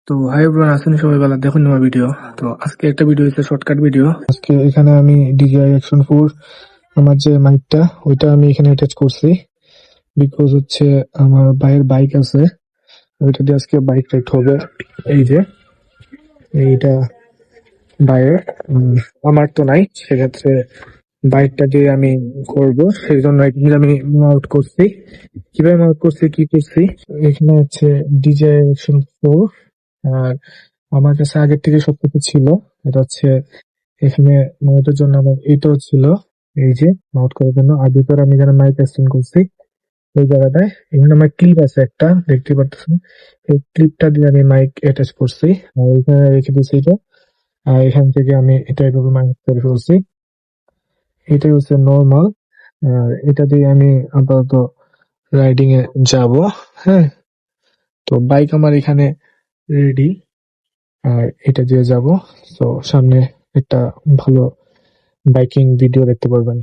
তো hi everyone, আছেন সবাই ভালো? দেখুন আমার ভিডিও। তো আজকে একটা ভিডিও হচ্ছে শর্টকাট ভিডিও। আজকে এখানে আমি DJI Action 4 আমার যে মাইকটা ওইটা আমি এখানে অ্যাটাচ করছি, বিকজ হচ্ছে আমার ভাইয়ের বাইক আছে, ওইটা দিয়ে আজকে বাইক রাইড হবে। এই যে এইটা ভাইয়ের, আমার তো নাই, সেক্ষেত্রে বাইকটা দিয়ে আমি করব, সেই জন্য এখানে আমি আউট করছি। কিভাবে আউট করছি, কি করছি, এখানে হচ্ছে DJI Action 4। আর আমার কাছে আগের থেকে সবকিছু ছিল। এটা হচ্ছে এখানে মাউন্টের জন্য আমার এইটাও ছিল, এই যে মাউন্ট করার জন্য। আর ভিতরে আমি এখানে মাইক এক্সটেন্ড করছি ওই জায়গাটায়। এখানে আমার ক্লিপ আছে একটা, দেখতে পারতেছেন। এই ক্লিপটা দিয়ে আমি মাইক অ্যাটাচ করছি আর এখানে রেখে দিয়েছি এটা। আর এখান থেকে আমি এটা এভাবে মাইক করে ফেলছি। এটাই হচ্ছে নর্মাল। আর এটা দিয়ে আমি আপাতত রাইডিং এ যাব। হ্যাঁ, তো বাইক আমার এখানে রেডি, আর এটা দিয়ে যাব। তো সামনে একটা ভালো বাইকিং ভিডিও দেখতে পারবেন।